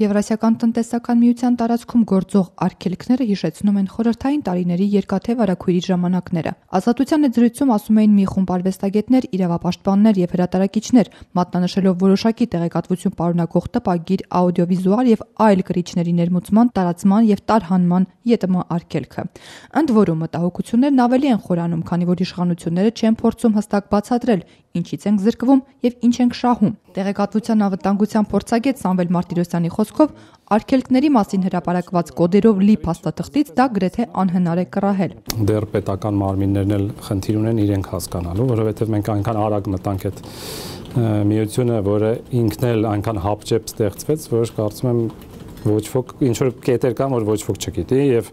Եվրասիական տնտեսական միության տարածքում գործող արգելքները հիշեցնում են խորհրդային տարիների երկաթե վարագույրի ժամանակները։ Ազատության զրույցում ասում էին մի խումբ արվեստագետներ, իրավապաշտպաններ եւ հրատարակիչներ, մատնանշելով որոշակի տեղեկատվություն պարունակող տպագիր, աուդիովիզուալ եւ այլ կրիչների ներմուծման, տարածման եւ տարհանման ԵՏՄ արգելքը։ Ընդ որում մտահոգություններն ավելի են խորանում, քանի որ իշխանությունները չեն փորձում հստակ բացատրել, ինչից ենք զրկվում եւ ինչ ենք շահում։ Տեղեկատվության անվտանգության փորձագետ Սամվել Մարտիրոսյանի խոսքով արգելքների մասին հրապարակված կոդերով լի փաստաթղթից դա գրեթե անհնար է կռահել։ Դեռ պետական մարմիններն էլ խնդիր ունեն իրենք հասկանալու, որովհետեւ մենք այնքան արագ մտանք այդ միությունը, որը ինքն էլ այնքան հապճեպ ստեղծվեց, որ կարծում եմ ոչ ոք ինչ որ կետեր կան, որ ոչ ոք չգիտի եւ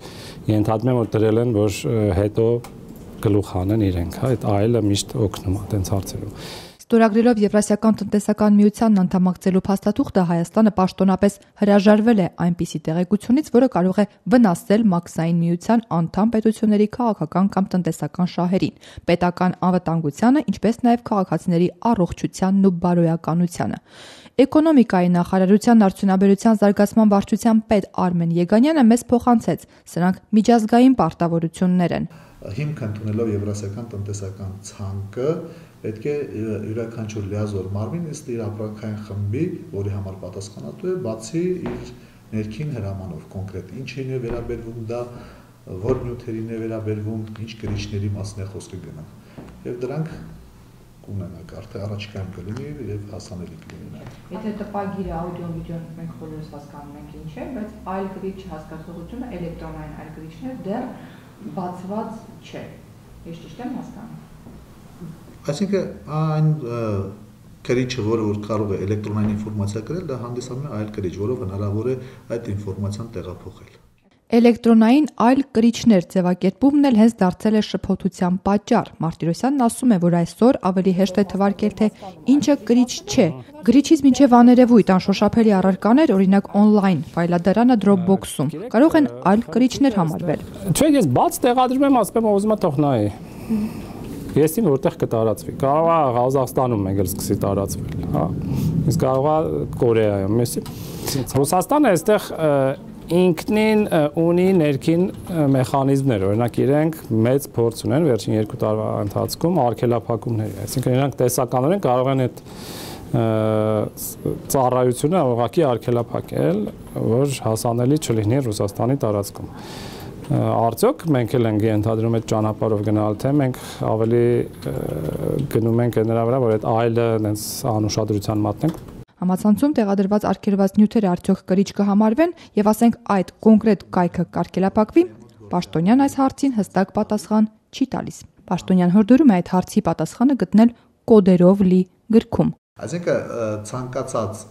ենթադրում եմ որ դրել են, որ հետո գլուխ հանեն իրենք, հա, այդ այլը միշտ օգնում է այդպես հարցերում։ Ստորագրելով Եվրասիական տնտեսական միությանն անդամակցելու փաստաթուղթը Հայաստանը պաշտոնապես հրաժարվել է այնպիսի տեղեկությունից, որը կարող է վնասել մաքսային միության անդամ պետությունների քաղաքական կամ տնտեսական շահերին, պետական անվտանգությանը, ինչպես նաև քաղաքացիների առողջությանն ու բարոյականությանը։ Էկոնոմիկայի նախարարության արդյունաբերության զարգացման վարչության պետ Արմեն Եգանյանը մեզ փոխանցեց, սրանք միջազգային պարտավորություններ են։ Հիմք ընդունելով Եվրասիական տնտեսական ցանկը պետք է յուրաքանչյուր լիազոր մարմին ըստ իր ապրանքային խմբի, որի համար պատասխանատու է, բացի իր ներքին հրամանով կոնկրետ ինչին է վերաբերվում դա, որ նյութերին է վերաբերվում, ինչ կրիչների մասն է խոսքը գնում։ Եվ դրանք կունենանք արդեն առաջիկայում կլինի եւ հասանելի կլինի։ Եթե տպագիրը աուդիո-վիդեոն մենք բոլորս հասկանում ենք ինչ է, բայց այլ գրիչ հասկացողությունը էլեկտրոնային այլ գրիչներ դեռ բացված չէ։ Ես ճիշտ եմ հասկանում։ Այսինքն այն կրիչը, որը կարող է էլեկտրոնային ինֆորմացիա կրել, դա հանդիսանում է այլ կրիչ, որով հնարավոր է այդ ինֆորմացիան տեղափոխել։ Էլեկտրոնային այլ կրիչներ ձևակերպումն էլ հենց դարձել է շփոթության պատճառ։ Մարտիրոսյանն ասում է, որ այսօր ավելի հեշտ է թվարկել, թե ինչը կրիչ չէ։ Գրիչից մինչև աներևույթ անշոշափելի առարկաներ, օրինակ on-line ֆայլադարանը Dropbox-ում, կարող են այլ կրիչներ համարվել։ Չէ, ես բաց տեղադրում եմ, ասում եմ ուզում եմ թող նայի։ Եսին որտեղ կտարածվի։ Կարող է Ղազախստանում մեկ էլ սկսի տարածվել, հա։ Իսկ կարող է Կորեայում, Ռուսաստանը այստեղ ինքնին ունի ներքին մեխանիզմներ, օրինակ իրենք մեծ փորձ ունեն վերջին 2 տարվա ընթացքում արգելափակումների, այսինքն իրանք տեսականորեն կարող են այդ ծառայությունը ուղղակի արգելափակել, որ հասանելի չլինի Ռուսաստանի տարածքում։ Արդյոք մենք էլ ենք ենթադրում այդ ճանապարհով գնալ, թե մենք ավելի գնում ենք նրա վրա, որ այդ այլը այնց անուշադրության մատնենք։ Համացանցում տեղադրված արգելված նյութերը արդյոք կրիչ կհամարվեն եւ ասենք այդ կոնկրետ կայքը կարգելափակվի, Պաշտոնյան այս հարցին հստակ պատասխան չի տալիս։ Պաշտոնյան հորդորում է այդ հարցի պատասխանը գտնել կոդերով լի գրքում։ Այսինքն ցանկացած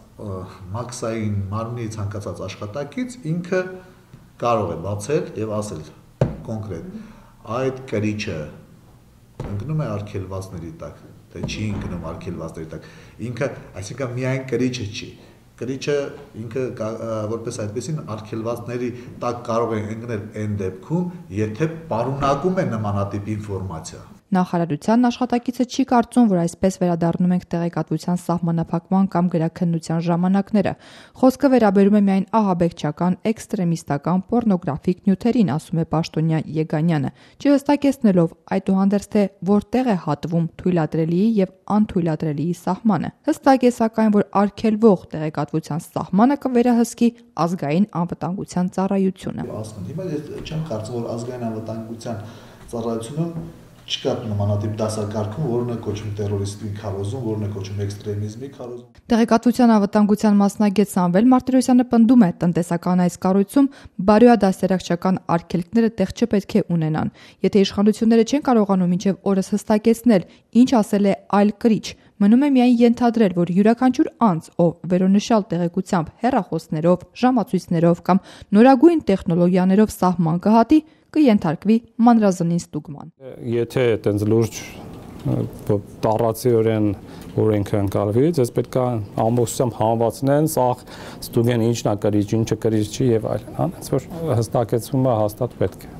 մաքսային մարմնի ցանկացած աշխատակից ինքը կարող է բացել եւ ասել կոնկրետ այդ կրիչը ընկնում է արգելվածների տակ, թե չի ընկնում արգելվածների տակ։ Ինքը, այսինքն միայն կրիչը չի։ Կրիչը ինքը որպես այդպեսին արգելվածների տակ կարող է ընկնել այն դեպքում, եթե պարունակում է նմանատիպ ինֆորմացիա։ Նախարարության աշխատակիցը չի կարծում, որ այսպես վերադառնում ենք տեղեկատվության սահմանափակման կամ գրաքննության ժամանակները։ Խոսքը վերաբերում է միայն ահաբեկչական, էքստրեմիստական, պոռնոգրաֆիկ նյութերին, ասում է պաշտոնյա Եգանյանը, չհստակեցնելով այդուհանդերձ թե որտեղ է հատվում թույլատրելիի եւ անթույլատրելիի սահմանը։ Հստակ է սակայն, որ արգելվող տեղեկատվության սահմանը կվերահսկի ազգային անվտանգության ծառայությունը։ Հիմա ես չեմ կարծում, որ ազգային անվտանգության ծառայությունում չկա նմանատիպ դասակարգում, որն է կոչվում տերորիստի քարոզում, որն է կոչվում էքստրեմիզմի քարոզում։ Տեղեկատվության անվտանգության մասնագետ Սամվել Մարտիրոսյանը պնդում է, տնտեսական այս կառույցում բարոյադաստիարակչական արգելքները տեղ չպետք է ունենան։ Եթե իշխանությունները չեն կարողանում մինչև օրս հստակեցնել, ինչ ասել է այլ կրիչ, մնում է միայն ենթադրել, որ յուրաքանչյուր անձ, ով վերոնշյալ տեղեկությամբ հեռախոսներով, ժամացույցներով կամ նորագույն տեխնոլոգիաներով սահման կհատի, կենթարկվի մանրազնին ստուգման։ Եթե այդպես լուրջ տառացիորեն օրենքը ընկալվի, ձեզ պետք է ամբողջությամբ համոզեն, սա ստուգեն ինչն է կրիչ, ինչը կրիչ չի եւ այլն, հա, այնց որ հստակեցումը հաստատ պետք է։